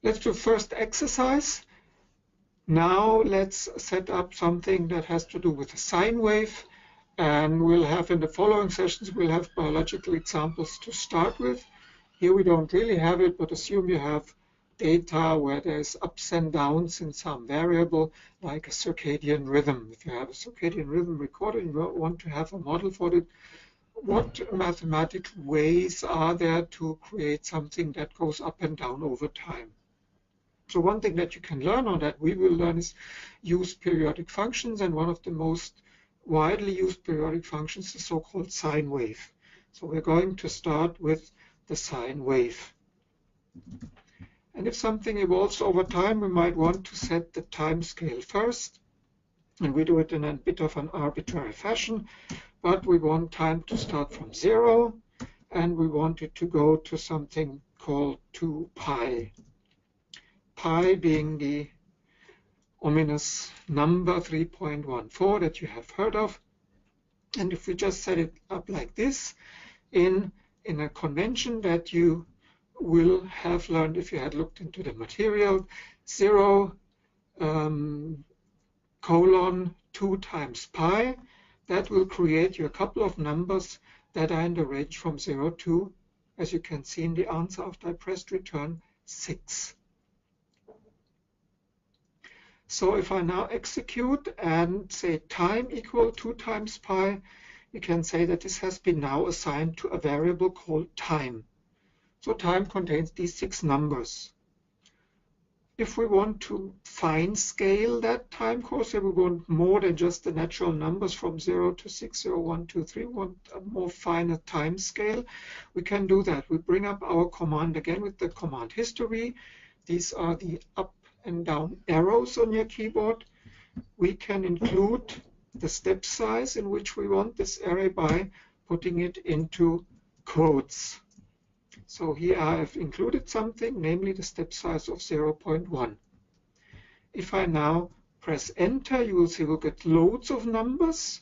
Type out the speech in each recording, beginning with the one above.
Let's do first exercise. Now let's set up something that has to do with a sine wave. And we'll have in the following sessions, we'll have biological examples to start with. Here we don't really have it, but assume you have data where there's ups and downs in some variable, like a circadian rhythm. If you have a circadian rhythm recorded and you want to have a model for it, what mathematical ways are there to create something that goes up and down over time? So one thing that you can learn, or that we will learn, is use periodic functions, and one of the most widely used periodic functions is the so-called sine wave. So we're going to start with the sine wave. And if something evolves over time, we might want to set the time scale first. And we do it in a bit of an arbitrary fashion. But we want time to start from 0. And we want it to go to something called 2 pi. Pi being the ominous number 3.14 that you have heard of. And if we just set it up like this in a convention that you will have learned if you had looked into the material, 0 colon 2 times pi, that will create you a couple of numbers that are in the range from 0 to, as you can see in the answer after I pressed return, 6. So if I now execute and say time equal 2 times pi, you can say that this has been now assigned to a variable called time. So time contains these 6 numbers. If we want to fine scale that time course, we want more than just the natural numbers from 0 to 6, 0, 1, 2, 3, we want a more finer time scale, we can do that. We bring up our command again with the command history. These are the up and down arrows on your keyboard. We can include the step size in which we want this array by putting it into quotes. So here I have included something, namely the step size of 0.1. If I now press enter, you will see we'll get loads of numbers.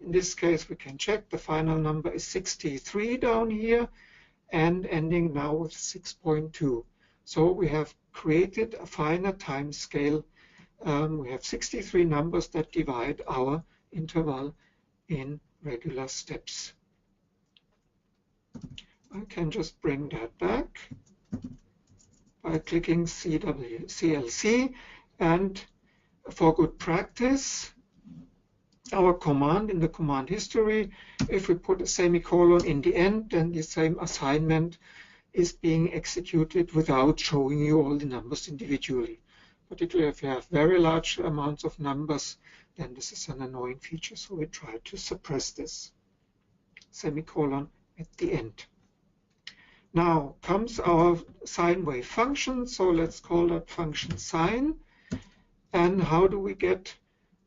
In this case, we can check the final number is 63 down here and ending now with 6.2. So we have created a finer time scale. We have 63 numbers that divide our interval in regular steps. I can just bring that back by clicking CLC, and for good practice, our command in the command history, if we put a semicolon in the end, then the same assignment is being executed without showing you all the numbers individually. Particularly if you have very large amounts of numbers, then this is an annoying feature, so we try to suppress this. Semicolon at the end. Now comes our sine wave function, so let's call that function sine. And how do we get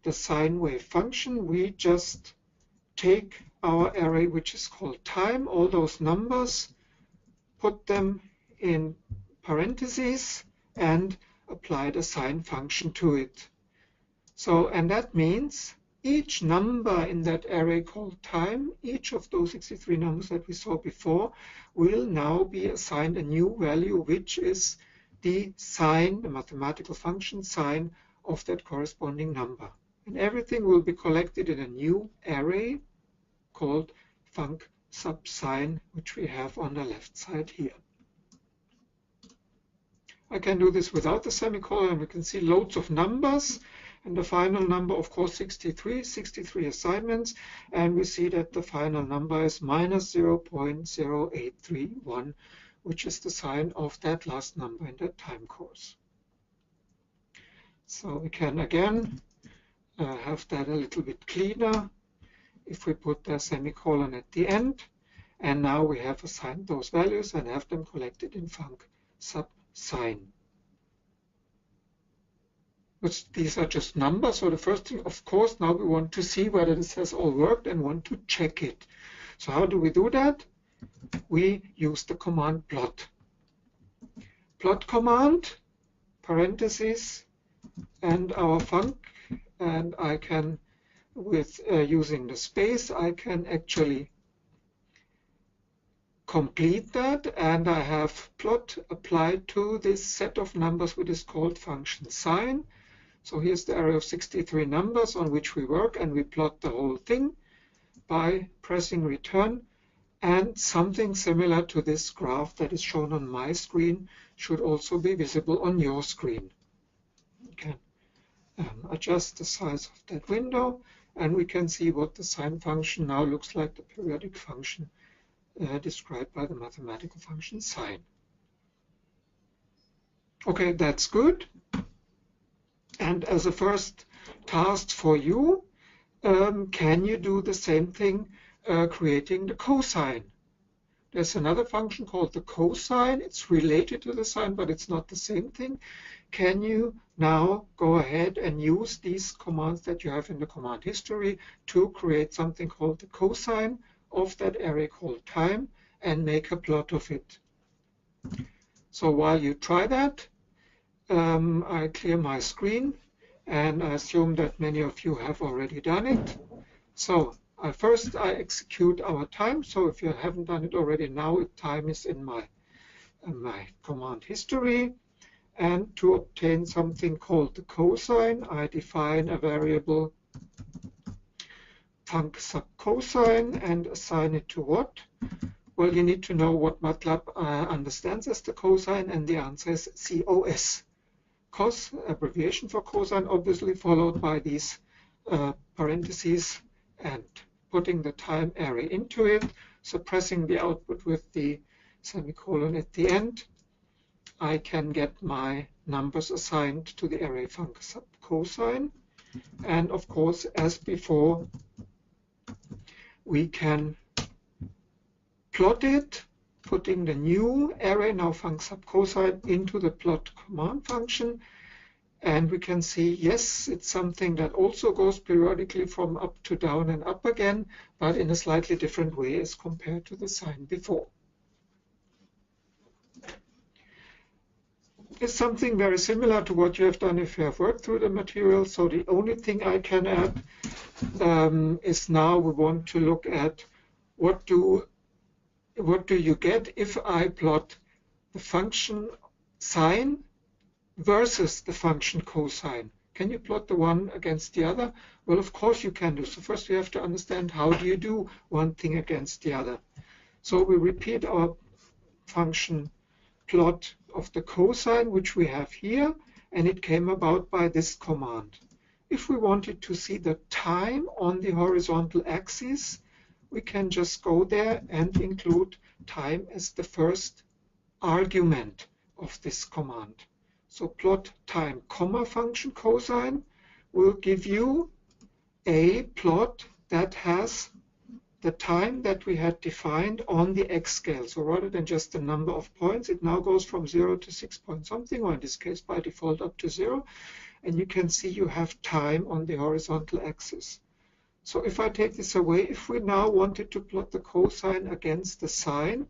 the sine wave function? We just take our array, which is called time, all those numbers, put them in parentheses, and apply the sine function to it. So, and that means each number in that array called time, each of those 63 numbers that we saw before, will now be assigned a new value, which is the sine, the mathematical function sine of that corresponding number. And everything will be collected in a new array called func sub sine, which we have on the left side here. I can do this without the semicolon. We can see loads of numbers. And the final number, of course, 63 assignments. And we see that the final number is minus 0.0831, which is the sign of that last number in that time course. So we can again have that a little bit cleaner if we put the semicolon at the end. And now we have assigned those values and have them collected in func sub sine. But these are just numbers. So the first thing, of course, now we want to see whether this has all worked and want to check it. So how do we do that? We use the command plot. Plot command, parentheses, and our func, and I can, with using the space, I can actually complete that, and I have plot applied to this set of numbers which is called function sine. So here's the array of 63 numbers on which we work, and we plot the whole thing by pressing return. And something similar to this graph that is shown on my screen should also be visible on your screen. You can adjust the size of that window, and we can see what the sine function now looks like, the periodic function described by the mathematical function sine. Okay, that's good. And as a first task for you, can you do the same thing creating the cosine? There's another function called the cosine. It's related to the sine, but it's not the same thing. Can you now go ahead and use these commands that you have in the command history to create something called the cosine of that array called time and make a plot of it? So while you try that, I clear my screen, and I assume that many of you have already done it. So first I execute our time. So if you haven't done it already, now time is in my command history. And to obtain something called the cosine, I define a variable func sub cosine and assign it to what? Well, you need to know what MATLAB understands as the cosine, and the answer is COS. Cos, abbreviation for cosine, obviously followed by these parentheses and putting the time array into it, suppressing the output with the semicolon at the end. I can get my numbers assigned to the array func sub cosine. And of course, as before, we can plot it, putting the new array, now func sub cosine, into the plot command function. And we can see, yes, it's something that also goes periodically from up to down and up again, but in a slightly different way as compared to the sine before. It's something very similar to what you have done if you have worked through the material. So the only thing I can add is now we want to look at what do you get if I plot the function sine versus the function cosine. Can you plot the one against the other? Well, of course you can do. So first we have to understand how do you do one thing against the other. So we repeat our function plot of the cosine, which we have here, and it came about by this command. If we wanted to see the time on the horizontal axis, we can just go there and include time as the first argument of this command. So plot time comma function cosine will give you a plot that has the time that we had defined on the x scale. So rather than just the number of points, it now goes from 0 to 6 point something, or in this case by default up to 0. And you can see you have time on the horizontal axis. So if I take this away, if we now wanted to plot the cosine against the sine,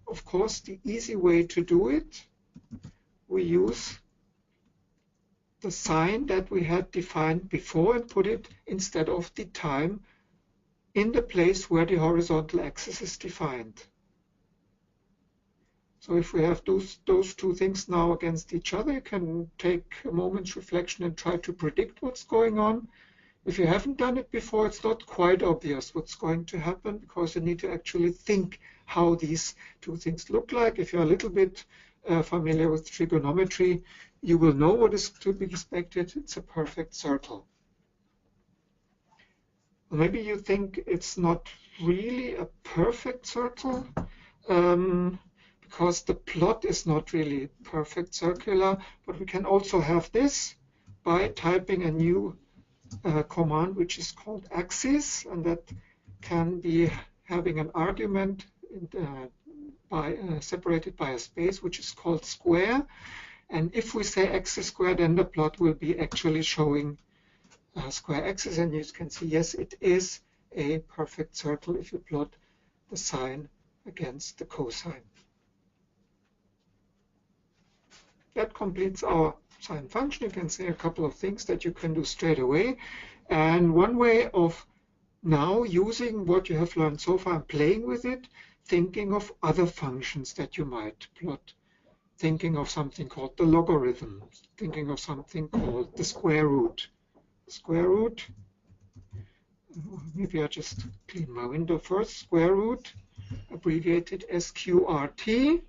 of course the easy way to do it, we use the sine that we had defined before and put it instead of the time in the place where the horizontal axis is defined. So if we have those two things now against each other, you can take a moment's reflection and try to predict what's going on. If you haven't done it before, it's not quite obvious what's going to happen, because you need to actually think how these two things look like. If you're a little bit familiar with trigonometry, you will know what is to be expected. It's a perfect circle. Maybe you think it's not really a perfect circle, because the plot is not really perfect circular, but we can also have this by typing a new command which is called axis, and that can be having an argument separated by a space which is called square. And if we say axis square, then the plot will be actually showing square axis, and you can see, yes, it is a perfect circle if you plot the sine against the cosine. That completes our sine function. You can see a couple of things that you can do straight away. And one way of now using what you have learned so far and playing with it, thinking of other functions that you might plot, thinking of something called the logarithm, thinking of something called the square root. Square root, maybe I just clean my window first. Square root, abbreviated SQRT,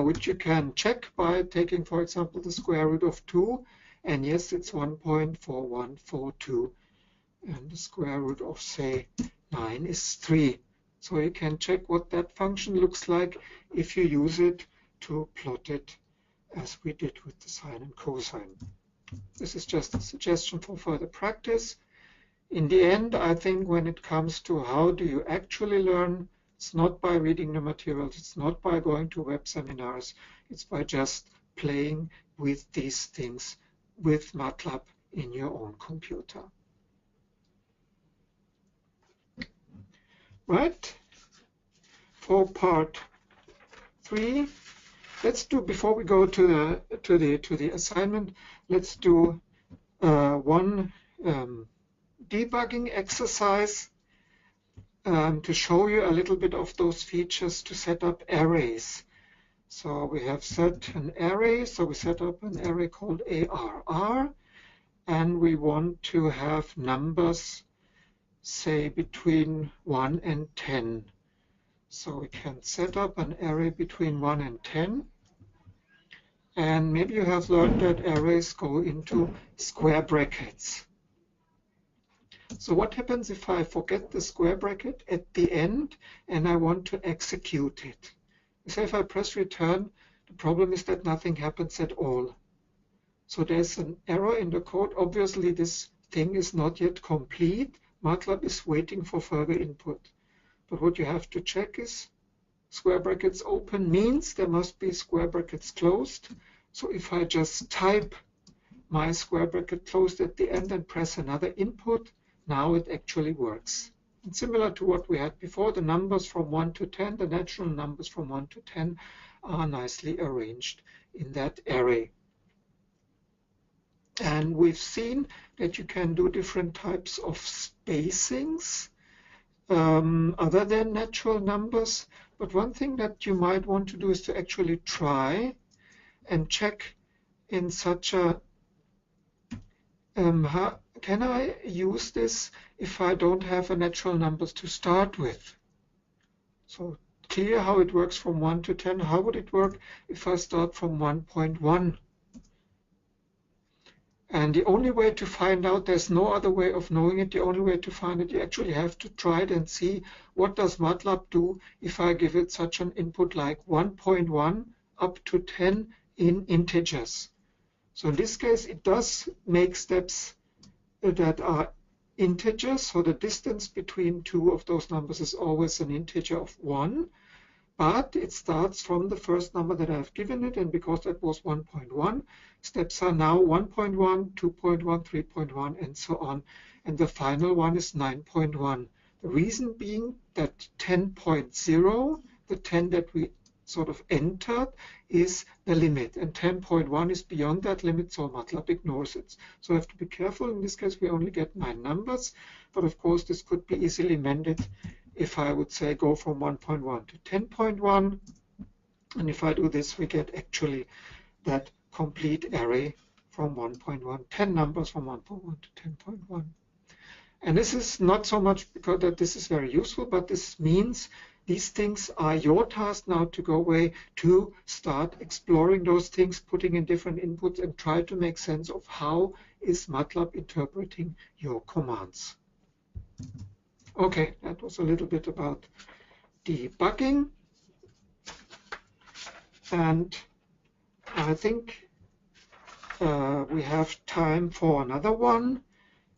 which you can check by taking, for example, the square root of 2, and yes, it's 1.4142, and the square root of, say, 9 is 3. So you can check what that function looks like if you use it to plot it as we did with the sine and cosine. This is just a suggestion for further practice. In the end, I think when it comes to how do you actually learn, it's not by reading the materials, it's not by going to web seminars, it's by just playing with these things with MATLAB in your own computer. Right? For part 3, let's do, before we go to the assignment, let's do one debugging exercise to show you a little bit of those features to set up arrays. So we have set an array, so we set up an array called ARR, and we want to have numbers, say, between 1 and 10. So we can set up an array between 1 and 10. And maybe you have learned that arrays go into square brackets. So what happens if I forget the square bracket at the end and I want to execute it? So if I press return, the problem is that nothing happens at all. So there's an error in the code. Obviously, this thing is not yet complete. MATLAB is waiting for further input. But what you have to check is square brackets open means there must be square brackets closed. So if I just type my square bracket closed at the end and press another input, now it actually works. And similar to what we had before, the numbers from 1 to 10, the natural numbers from 1 to 10 are nicely arranged in that array. And we've seen that you can do different types of spacings other than natural numbers. But one thing that you might want to do is to actually try and check in such a, can I use this if I don't have a natural numbers to start with? So clear how it works from 1 to 10. How would it work if I start from 1.1? And the only way to find out, there's no other way of knowing it, the only way to find it, you actually have to try it and see what does MATLAB do if I give it such an input like 1.1 up to 10 in integers. So in this case, it does make steps that are integers. So the distance between two of those numbers is always an integer of 1. But it starts from the first number that I've given it, and because that was 1.1, steps are now 1.1, 2.1, 3.1, and so on. And the final one is 9.1. The reason being that 10.0, the 10 that we sort of entered, is the limit, and 10.1 is beyond that limit, so MATLAB ignores it. So I have to be careful. In this case, we only get 9 numbers, but of course, this could be easily mended if I would say go from 1.1 to 10.1, and if I do this, we get actually that complete array from 1.1, 10 numbers from 1.1 to 10.1. And this is not so much because that this is very useful, but this means these things are your task now to go away to start exploring those things, putting in different inputs, and try to make sense of how is MATLAB interpreting your commands. Okay, that was a little bit about debugging. And I think we have time for another one,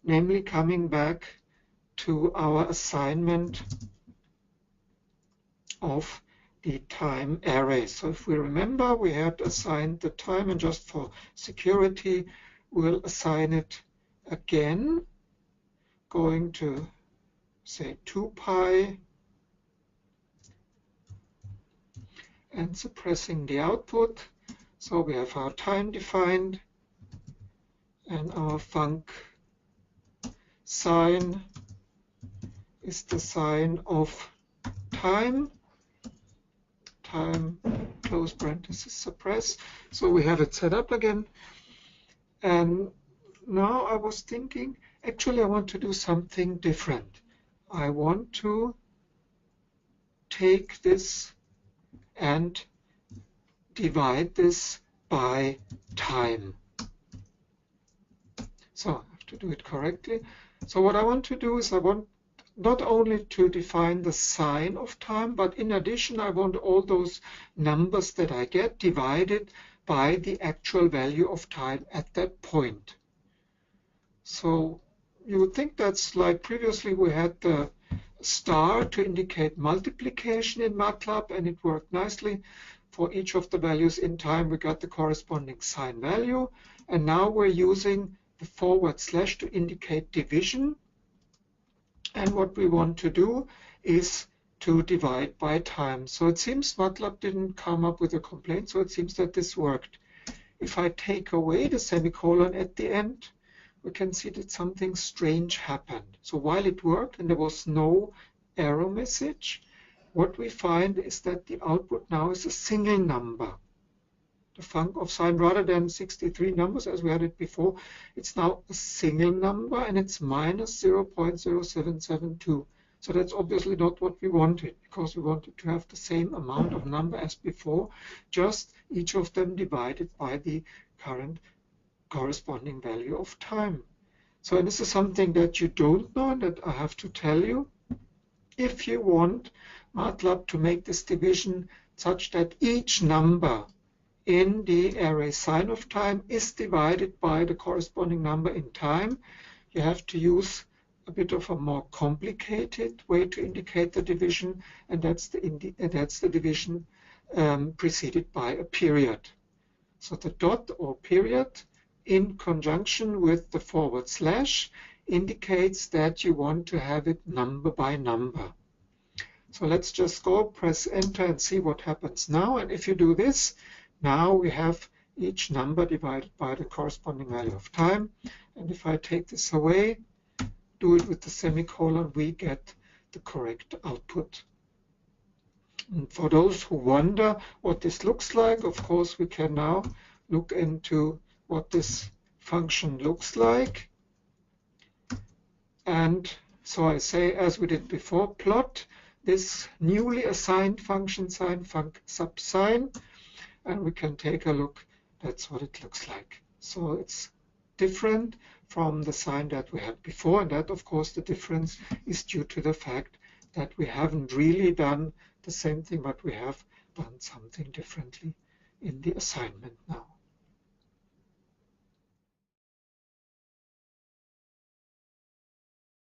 namely coming back to our assignment of the time array. So if we remember, we had assigned the time, and just for security, we'll assign it again, going to say 2 pi and suppressing the output. So we have our time defined and our func sine is the sine of time, close parenthesis, suppress. So we have it set up again. And now I was thinking, actually I want to do something different. I want to take this and divide this by time. So I have to do it correctly. So what I want to do is I want not only to define the sine of time, but in addition I want all those numbers that I get divided by the actual value of time at that point. So you would think that's like previously we had the star to indicate multiplication in MATLAB, and it worked nicely. For each of the values in time we got the corresponding sine value, and now we're using the forward slash to indicate division. And what we want to do is to divide by time. So it seems MATLAB didn't come up with a complaint, so it seems that this worked. If I take away the semicolon at the end, we can see that something strange happened. So while it worked and there was no error message, what we find is that the output now is a single number. The func of sine, rather than 63 numbers as we had it before, it's now a single number, and it's minus 0.0772. So that's obviously not what we wanted, because we wanted to have the same amount of number as before, just each of them divided by the current corresponding value of time. So and this is something that you don't know and that I have to tell you. If you want MATLAB to make this division such that each number in the array sine of time is divided by the corresponding number in time, you have to use a bit of a more complicated way to indicate the division, and that's the division preceded by a period. So the dot or period in conjunction with the forward slash indicates that you want to have it number by number. So let's just go press enter and see what happens now. And if you do this, now we have each number divided by the corresponding value of time. And if I take this away, do it with the semicolon, we get the correct output. And for those who wonder what this looks like, of course, we can now look into what this function looks like. And so I say, as we did before, plot this newly assigned function sine func sub sine, and we can take a look. That's what it looks like. So it's different from the sign that we had before, and that, of course, the difference is due to the fact that we haven't really done the same thing, but we have done something differently in the assignment now.